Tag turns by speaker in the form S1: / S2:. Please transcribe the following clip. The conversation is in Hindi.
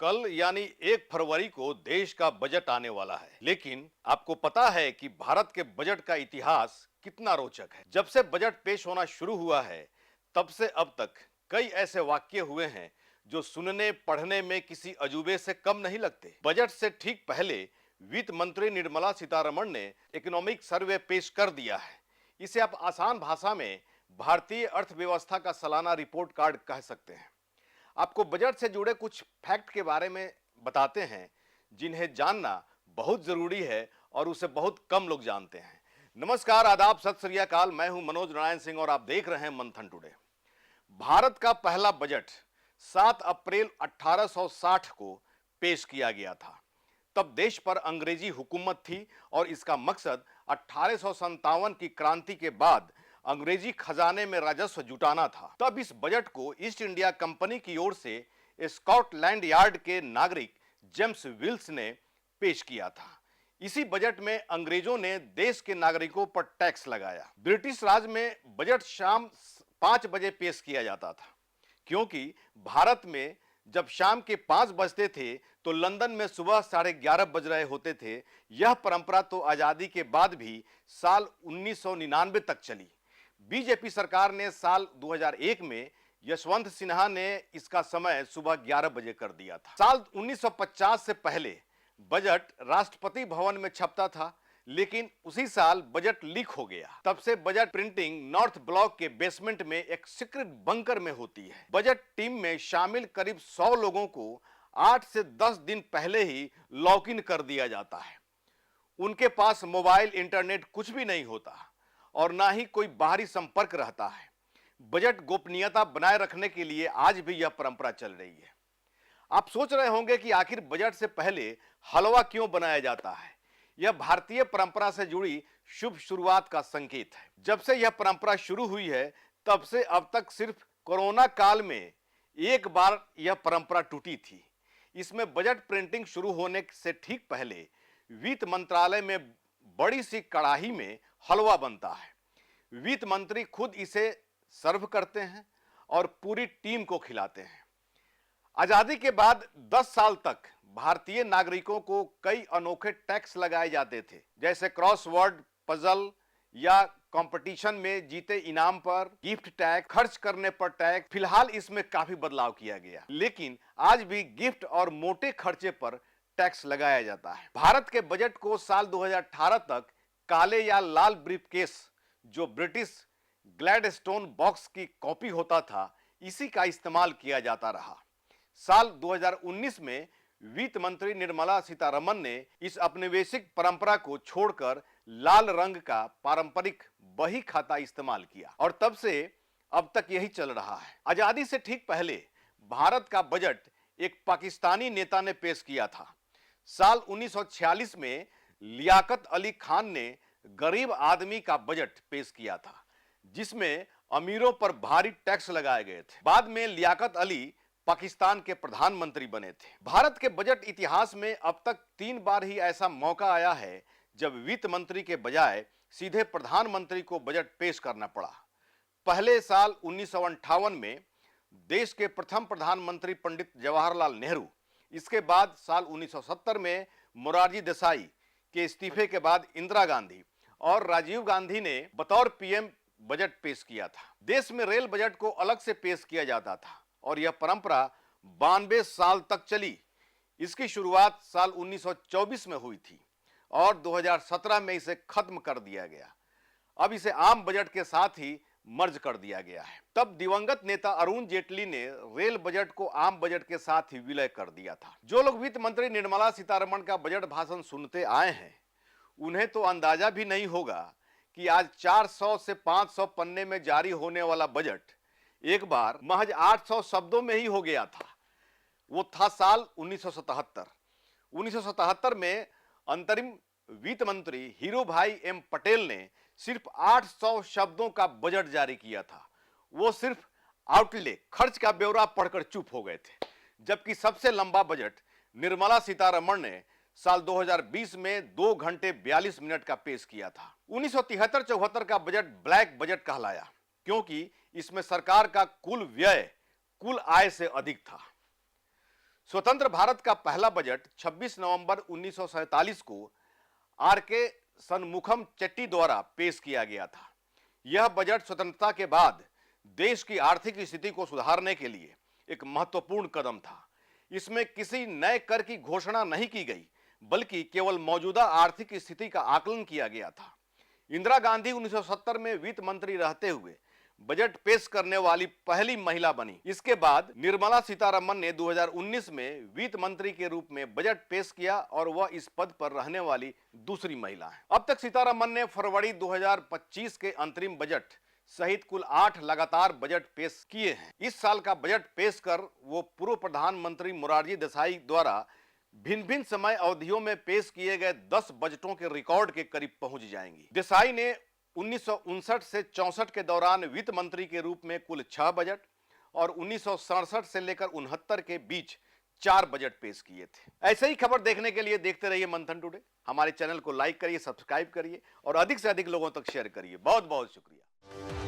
S1: कल यानी 1 फरवरी को देश का बजट आने वाला है, लेकिन आपको पता है कि भारत के बजट का इतिहास कितना रोचक है। जब से बजट पेश होना शुरू हुआ है, तब से अब तक कई ऐसे वाक्य हुए हैं जो सुनने पढ़ने में किसी अजूबे से कम नहीं लगते। बजट से ठीक पहले वित्त मंत्री निर्मला सीतारमण ने इकोनॉमिक सर्वे पेश कर दिया है। इसे आप आसान भाषा में भारतीय अर्थव्यवस्था का सालाना रिपोर्ट कार्ड कह सकते हैं। आपको बजट से जुड़े कुछ फैक्ट के बारे में बताते हैं जिन्हें जानना बहुत जरूरी है और उसे बहुत कम लोग जानते हैं। नमस्कार, आदाब, सत श्री अकाल। मैं हूं मनोज नारायण सिंह और आप देख रहे हैं मंथन टुडे। भारत का पहला बजट 7 अप्रैल 1860 को पेश किया गया था। तब देश पर अंग्रेजी हुकूमत थी और इसका मकसद 1857 की क्रांति के बाद अंग्रेजी खजाने में राजस्व जुटाना था। तब इस बजट को ईस्ट इंडिया कंपनी की ओर से स्कॉटलैंड यार्ड के नागरिक जेम्स विल्स ने पेश किया था। इसी बजट में अंग्रेजों ने देश के नागरिकों पर टैक्स लगाया। ब्रिटिश राज में बजट शाम 5 बजे पेश किया जाता था, क्योंकि भारत में जब शाम के 5 बजते थे तो लंदन में सुबह 11:30 बज रहे होते थे। यह परंपरा तो आजादी के बाद भी साल 1999 तक चली। बीजेपी सरकार ने साल 2001 में यशवंत सिन्हा ने इसका समय सुबह 11 बजे कर दिया था। साल 1950 से पहले बजट राष्ट्रपति भवन में छपता था, लेकिन उसी साल बजट लीक हो गया। तब से बजट प्रिंटिंग नॉर्थ ब्लॉक के बेसमेंट में एक सीक्रेट बंकर में होती है। बजट टीम में शामिल करीब 100 लोगों को 8 से 10 दिन पहले ही लॉक इन कर दिया जाता है। उनके पास मोबाइल, इंटरनेट कुछ भी नहीं होता और ना ही कोई बाहरी संपर्क रहता है। बजट गोपनीयता बनाए रखने के लिए आज भी यह परंपरा चल रही है। आप सोच रहे होंगे कि आखिर बजट से पहले हलवा क्यों बनाया जाता है। यह भारतीय परंपरा से जुड़ी शुभ शुरुआत का संकेत है। जब से यह परंपरा शुरू हुई है, तब से अब तक सिर्फ कोरोना काल में एक बार यह परंपरा टूटी थी। इसमें बजट प्रिंटिंग शुरू होने से ठीक पहले वित्त मंत्रालय में बड़ी सी कड़ाही में हलवा बनता है। वित्त मंत्री खुद इसे सर्व करते हैं और पूरी टीम को खिलाते हैं। आजादी के बाद 10 साल तक भारतीय नागरिकों को कई अनोखे टैक्स लगाए जाते थे, जैसे क्रॉसवर्ड पजल या कंपटीशन में जीते इनाम पर गिफ्ट टैक्स, खर्च करने पर टैक्स। फिलहाल इसमें काफी बदलाव किया गया, लेकिन आज भी गिफ्ट और मोटे खर्चे पर टैक्स लगाया जाता है। भारत के बजट को साल 2018 तक काले या लाल ब्रीफकेस, जो ब्रिटिश ग्लैडस्टोन बॉक्स की कॉपी होता था, इसी का इस्तेमाल किया जाता रहा। साल 2019 में वित्त मंत्री निर्मला सीतारमण ने इस औपनिवेशिक परंपरा को छोड़कर लाल रंग का पारंपरिक बही खाता इस्तेमाल किया और तब से अब तक यही चल रहा है। आजादी से ठीक पहले भारत का बजट एक पाकिस्तानी नेता ने पेश किया था। साल 1946 में लियाकत अली खान ने गरीब आदमी का बजट पेश किया था, जिसमें अमीरों पर भारी टैक्स लगाए गए थे। बाद में लियाकत अली पाकिस्तान के प्रधानमंत्री बने थे। भारत के बजट इतिहास में अब तक 3 बार ही ऐसा मौका आया है जब वित्त मंत्री के बजाय सीधे प्रधानमंत्री को बजट पेश करना पड़ा। पहले साल 1958 में देश के प्रथम प्रधानमंत्री पंडित जवाहरलाल नेहरू, इसके बाद साल 1970 में मोरारजी देसाई के इस्तीफे के बाद इंदिरा गांधी और राजीव गांधी ने बतौर पीएम बजट पेश किया था। देश में रेल बजट को अलग से पेश किया जाता था और यह परंपरा 92 साल तक चली। इसकी शुरुआत साल 1924 में हुई थी और 2017 में इसे खत्म कर दिया गया। अब इसे आम बजट के साथ ही मर्ज कर दिया गया है। तब दिवंगत नेता अरुण जेटली ने रेल बजट को आम बजट के साथ ही विलय कर दिया था। जो लोग वित्त मंत्री निर्मला सीतारमण का बजट भाषण सुनते आए हैं, उन्हें तो अंदाजा भी नहीं होगा कि आज 400 से 500 पन्ने में जारी होने वाला बजट एक बार महज 800 शब्दों में ही हो गया था। वो था साल 1977। 1977 में अंतरिम वित्त मंत्री हीरू भाई एम पटेल ने सिर्फ 800 शब्दों का बजट जारी किया था। वो सिर्फ आउटले, खर्च का ब्यौरा पढ़कर चुप हो गए थे। जबकि सबसे लंबा बजट निर्मला सीतारमण ने साल 2020 में 2 घंटे 42 मिनट का पेश किया था। 1973-74 का बजट ब्लैक बजट कहलाया, क्योंकि इसमें सरकार का कुल व्यय कुल आय से अधिक था। स्वतंत्र भारत का पहला बजट 26 नवंबर 1947 को आर के सनमुखम चेट्टी द्वारा पेश किया गया था। यह बजट स्वतंत्रता के बाद देश की आर्थिक स्थिति को सुधारने के लिए एक महत्वपूर्ण कदम था। इसमें किसी नए कर की घोषणा नहीं की गई, बल्कि केवल मौजूदा आर्थिक स्थिति का आकलन किया गया था। इंदिरा गांधी 1970 में वित्त मंत्री रहते हुए बजट पेश करने वाली पहली महिला बनी। इसके बाद निर्मला सीतारमण ने 2019 में वित्त मंत्री के रूप में बजट पेश किया और वह इस पद पर रहने वाली दूसरी महिला है। अब तक सीतारमण ने फरवरी 2025 के अंतरिम बजट सहित कुल 8 लगातार बजट पेश किए हैं। इस साल का बजट पेश कर वो पूर्व प्रधानमंत्री मोरारजी देसाई द्वारा भिन्न भिन्न समय अवधियों में पेश किए गए 10 बजटों के रिकॉर्ड के करीब पहुंच जाएंगी। देसाई ने 1959 से 64 के दौरान वित्त मंत्री के रूप में कुल 6 बजट और 1967 से लेकर 69 के बीच 4 बजट पेश किए थे। ऐसे ही खबर देखने के लिए देखते रहिए मंथन टुडे। हमारे चैनल को लाइक करिए, सब्सक्राइब करिए और अधिक से अधिक लोगों तक शेयर करिए। बहुत बहुत शुक्रिया।